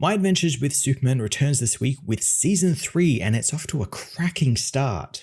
My Adventures with Superman returns this week with Season 3, and it's off to a cracking start.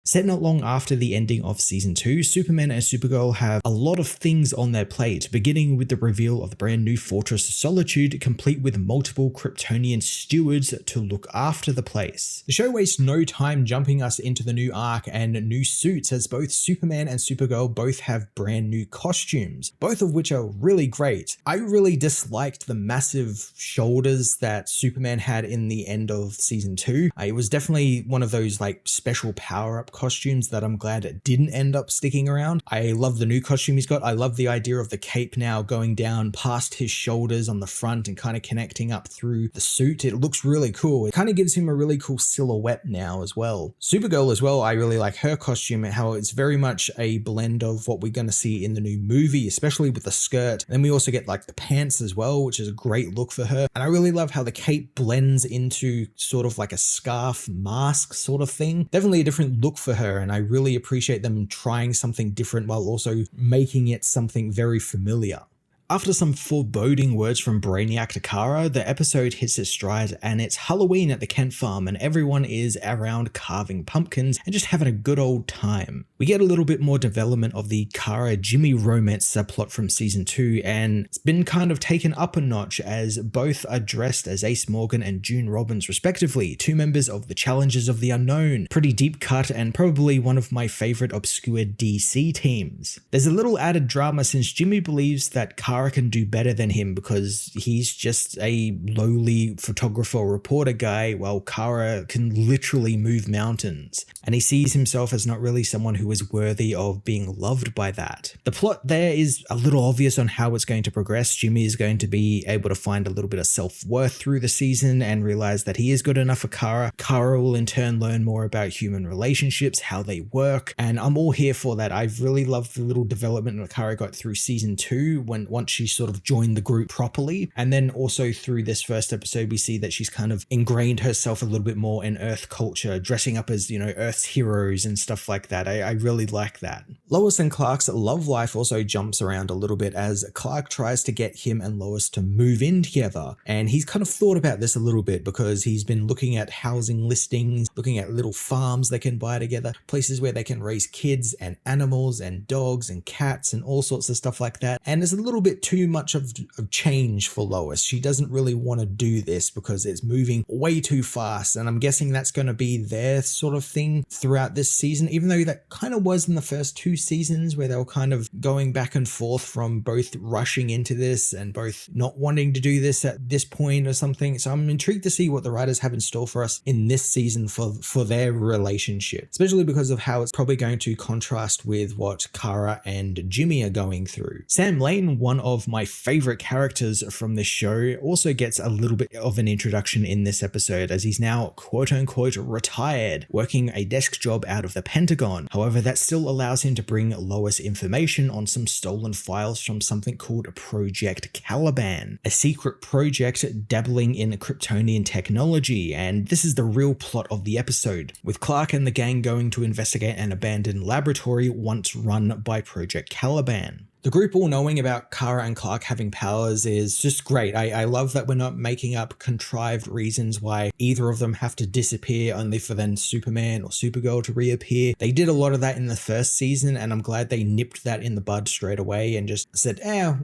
Set not long after the ending of Season 2, Superman and Supergirl have a lot of things on their plate, beginning with the reveal of the brand new Fortress of Solitude, complete with multiple Kryptonian stewards to look after the place. The show wastes no time jumping us into the new arc and new suits, as both Superman and Supergirl both have brand new costumes, both of which are really great. I really disliked the massive shoulders that Superman had in the end of Season 2. It was definitely one of those like special power-up costumes that I'm glad it didn't end up sticking around. I love the new costume he's got. I love the idea of the cape now going down past his shoulders on the front and kind of connecting up through the suit. It looks really cool. It kind of gives him a really cool silhouette now as well. Supergirl as well, I really like her costume and how it's very much a blend of what we're going to see in the new movie, especially with the skirt. Then we also get like the pants as well, which is a great look for her. And I really love how the cape blends into sort of like a scarf mask sort of thing. Definitely a different look for her, and I really appreciate them trying something different while also making it something very familiar. After some foreboding words from Brainiac to Kara, the episode hits its stride and it's Halloween at the Kent farm and everyone is around carving pumpkins and just having a good old time. We get a little bit more development of the Kara-Jimmy romance subplot from Season 2, and it's been kind of taken up a notch as both are dressed as Ace Morgan and June Robbins respectively, two members of the Challengers of the Unknown. Pretty deep cut and probably one of my favorite obscure DC teams. There's a little added drama since Jimmy believes that Kara can do better than him because he's just a lowly photographer or reporter guy, while Kara can literally move mountains, and he sees himself as not really someone who is worthy of being loved by that. The plot there is a little obvious on how it's going to progress. Jimmy is going to be able to find a little bit of self-worth through the season and realize that he is good enough for Kara. Kara will in turn learn more about human relationships, how they work, and I'm all here for that. I've really loved the little development that Kara got through Season 2 once she sort of joined the group properly, and then also through this first episode we see that she's kind of ingrained herself a little bit more in Earth culture, dressing up as, you know, Earth's heroes and stuff like that. I really like that. Lois and Clark's love life also jumps around a little bit as Clark tries to get him and Lois to move in together, and he's kind of thought about this a little bit because he's been looking at housing listings, looking at little farms they can buy together, places where they can raise kids and animals and dogs and cats and all sorts of stuff like that, and there's a little bit too much of change for Lois. She doesn't really want to do this because it's moving way too fast, and I'm guessing that's going to be their sort of thing throughout this season, even though that kind of was in the first two seasons where they were kind of going back and forth from both rushing into this and both not wanting to do this at this point or something. So I'm intrigued to see what the writers have in store for us in this season for their relationship, especially because of how it's probably going to contrast with what Kara and Jimmy are going through. Sam Lane, one of my favorite characters from this show, also gets a little bit of an introduction in this episode as he's now quote-unquote retired, working a desk job out of the Pentagon. However, that still allows him to bring Lois information on some stolen files from something called Project Caliban, a secret project dabbling in Kryptonian technology, and this is the real plot of the episode, with Clark and the gang going to investigate an abandoned laboratory once run by Project Caliban. The group all knowing about Kara and Clark having powers is just great. I love that we're not making up contrived reasons why either of them have to disappear only for then Superman or Supergirl to reappear. They did a lot of that in the first season, and I'm glad they nipped that in the bud straight away and just said,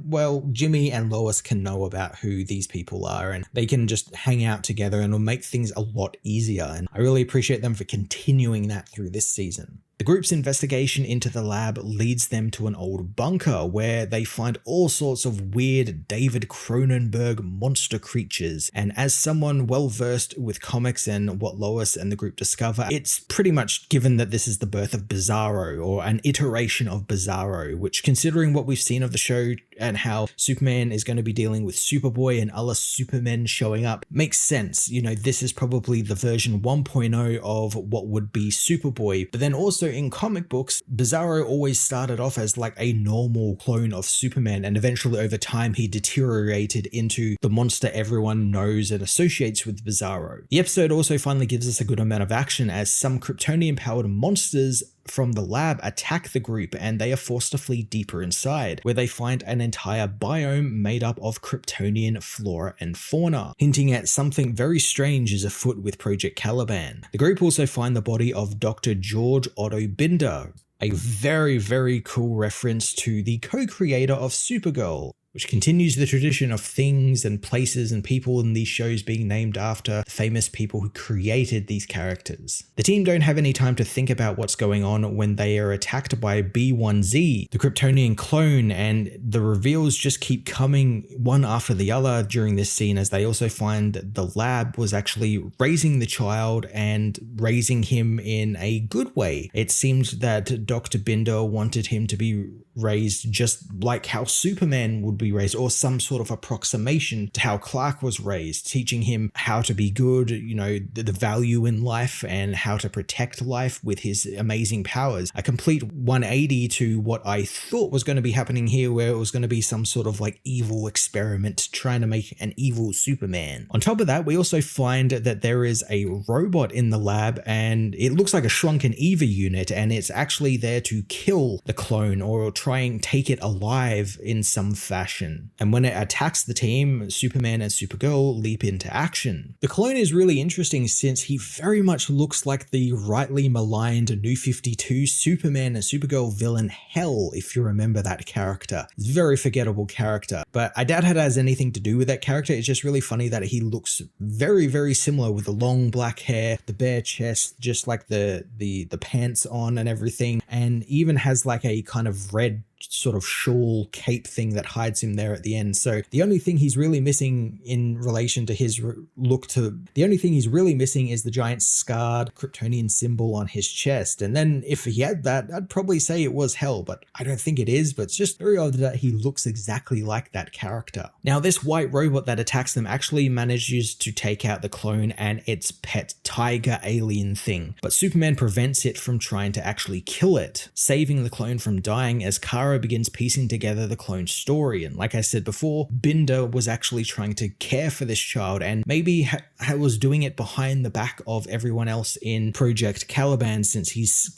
well, Jimmy and Lois can know about who these people are and they can just hang out together and it'll make things a lot easier. And I really appreciate them for continuing that through this season. The group's investigation into the lab leads them to an old bunker where they find all sorts of weird David Cronenberg monster creatures, and as someone well versed with comics and what Lois and the group discover, it's pretty much given that this is the birth of BIZARRO, or an iteration of BIZARRO, which, considering what we've seen of the show and how Superman is going to be dealing with Superboy and other Supermen showing up, makes sense. You know, this is probably the version 1.0 of what would be Superboy, but then also in comic books, BIZARRO always started off as like a normal clone of Superman, and eventually over time he deteriorated into the monster everyone knows and associates with BIZARRO. The episode also finally gives us a good amount of action as some Kryptonian powered monsters from the lab attack the group and they are forced to flee deeper inside, where they find an entire biome made up of Kryptonian flora and fauna, hinting at something very strange is afoot with Project Caliban. The group also find the body of Dr. George Otto Binder, a very, very cool reference to the co-creator of Supergirl, which continues the tradition of things and places and people in these shows being named after the famous people who created these characters. The team don't have any time to think about what's going on when they are attacked by B1Z, the Kryptonian clone, and the reveals just keep coming one after the other during this scene, as they also find that the lab was actually raising the child and raising him in a good way. It seemed that Dr. Binder wanted him to be raised just like how Superman would be raised, or some sort of approximation to how Clark was raised, teaching him how to be good, you know, the value in life and how to protect life with his amazing powers. A complete 180 to what I thought was going to be happening here, where it was going to be some sort of like evil experiment trying to make an evil Superman. On top of that, we also find that there is a robot in the lab, and it looks like a shrunken Eva unit, and it's actually there to kill the clone or try and take it alive in some fashion. And when it attacks the team, Superman and Supergirl leap into action. The clone is really interesting since he very much looks like the rightly maligned New 52 Superman and Supergirl villain Hell, if you remember that character. It's a very forgettable character, but I doubt it has anything to do with that character. It's just really funny that he looks very, very similar with the long black hair, the bare chest, just like the pants on and everything, and even has like a kind of red sort of shawl cape thing that hides him there at the end. So the only thing he's really missing in relation to his the only thing he's really missing is the giant scarred Kryptonian symbol on his chest. And then if he had that, I'd probably say it was Hell, but I don't think it is. But it's just very odd that he looks exactly like that character. Now, this white robot that attacks them actually manages to take out the clone and its pet tiger alien thing, but Superman prevents it from trying to actually kill it, saving the clone from dying as Kara begins piecing together the clone's story. And like I said before, Binder was actually trying to care for this child, and maybe was doing it behind the back of everyone else in Project Caliban, since he's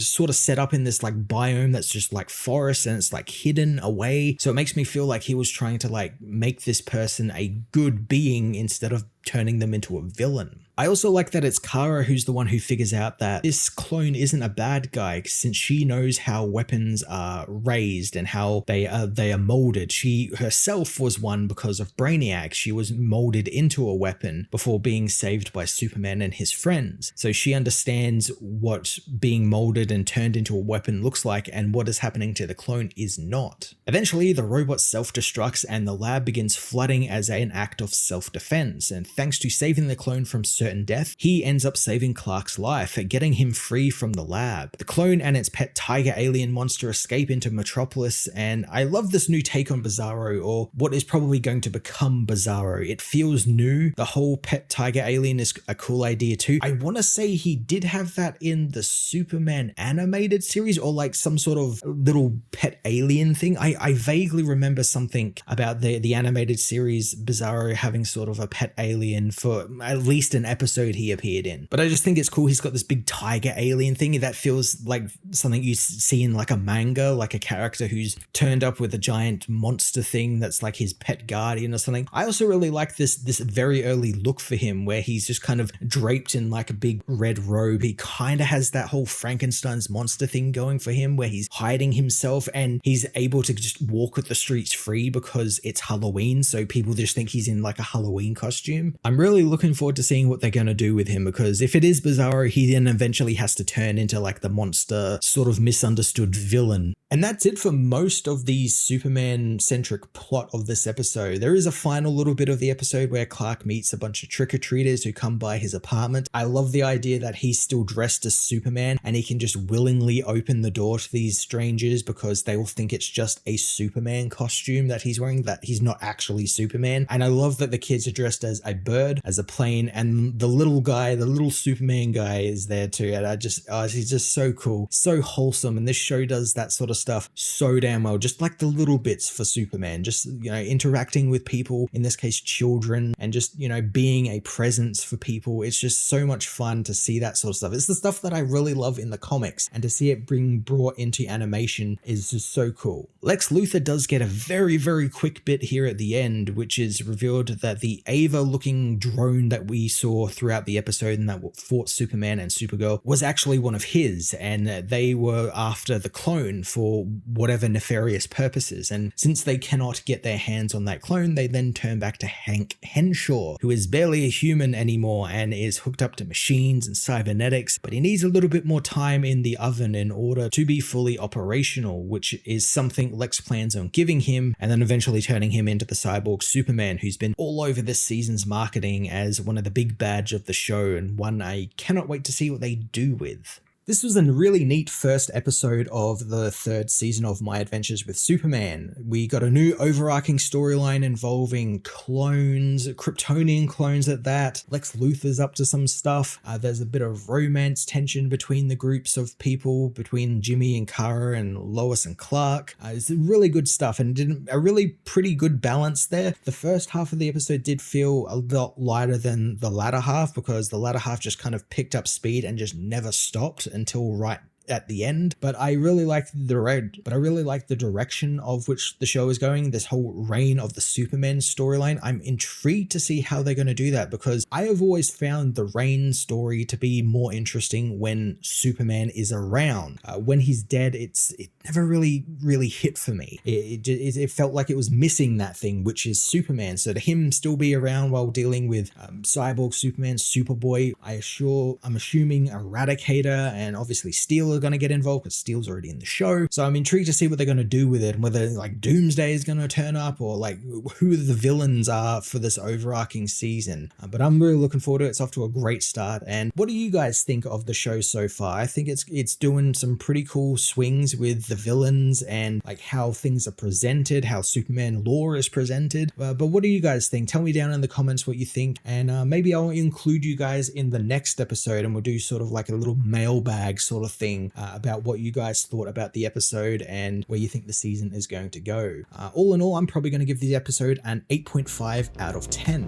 sort of set up in this like biome that's just like forest and it's like hidden away. So it makes me feel like he was trying to like make this person a good being instead of turning them into a villain. I also like that it's Kara who's the one who figures out that this clone isn't a bad guy, since she knows how weapons are raised and how they are molded. She herself was one because of Brainiac. She was molded into a weapon before being saved by Superman and his friends. So she understands what being molded and turned into a weapon looks like, and what is happening to the clone is not. Eventually, the robot self-destructs and the lab begins flooding as an act of self-defense, and thanks to saving the clone from certain death, he ends up saving Clark's life, getting him free from the lab. The clone and its pet tiger alien monster escape into Metropolis, and I love this new take on BIZARRO, or what is probably going to become BIZARRO. It feels new. The whole pet tiger alien is a cool idea too. I want to say he did have that in the Superman animated series, or like some sort of little pet alien thing. I vaguely remember something about the animated series BIZARRO having sort of a pet alien for at least an episode he appeared in. But I just think it's cool he's got this big tiger alien thing that feels like something you see in like a manga, like a character who's turned up with a giant monster thing that's like his pet guardian or something. I also really like this very early look for him, where he's just kind of draped in like a big red robe. He kind of has that whole Frankenstein's monster thing going for him, where he's hiding himself and he's able to just walk the streets free because it's Halloween, so people just think he's in like a Halloween costume. I'm really looking forward to seeing what they're going to do with him, because if it is BIZARRO, he then eventually has to turn into like the monster sort of misunderstood villain. And that's it for most of the Superman-centric plot of this episode. There is a final little bit of the episode where Clark meets a bunch of trick-or-treaters who come by his apartment. I love the idea that he's still dressed as Superman and he can just willingly open the door to these strangers because they will think it's just a Superman costume that he's wearing, that he's not actually Superman. And I love that the kids are dressed as a bird, as a plane, and the little guy, the little Superman guy is there too. And he's just so cool, so wholesome. And this show does that sort of stuff so damn well. Just like the little bits for Superman, just, interacting with people, in this case, children, and just, being a presence for people. It's just so much fun to see that sort of stuff. It's the stuff that I really love in the comics, and to see it brought into animation is just so cool. Lex Luthor does get a very, very quick bit here at the end, which is revealed that the Ava looking drone that we saw throughout the episode and that fought Superman and Supergirl was actually one of his, and they were after the clone for whatever nefarious purposes. And since they cannot get their hands on that clone, they then turn back to Hank Henshaw, who is barely a human anymore and is hooked up to machines and cybernetics, but he needs a little bit more time in the oven in order to be fully operational, which is something Lex plans on giving him, and then eventually turning him into the cyborg Superman, who's been all over this season's marketing as one of the big badge of the show, and one I cannot wait to see what they do with. This was a really neat first episode of the third season of My Adventures with Superman. We got a new overarching storyline involving clones, Kryptonian clones at that. Lex Luthor's up to some stuff. There's a bit of romance tension between the groups of people, between Jimmy and Kara and Lois and Clark. It's really good stuff, and did a really pretty good balance there. The first half of the episode did feel a lot lighter than the latter half, because the latter half just kind of picked up speed and just never stopped until right at the end. But I really like the direction of which the show is going, this whole reign of the Superman storyline. I'm intrigued to see how they're going to do that, because I have always found the reign story to be more interesting when Superman is around. When he's dead, it never really hit for me. It felt like it was missing that thing, which is Superman. So to him still be around while dealing with Cyborg Superman, Superboy, I'm assuming Eradicator and obviously Steel are going to get involved, because Steel's already in the show. So I'm intrigued to see what they're going to do with it, and whether like Doomsday is going to turn up, or like who the villains are for this overarching season. But I'm really looking forward to it. It's off to a great start. And what do you guys think of the show so far? I think it's doing some pretty cool swings with the villains and like how things are presented, how Superman lore is presented. But what do you guys think? Tell me down in the comments what you think, and maybe I'll include you guys in the next episode, and we'll do sort of like a little mailbag sort of thing about what you guys thought about the episode and where you think the season is going to go. All in all, I'm probably going to give the episode an 8.5 out of 10.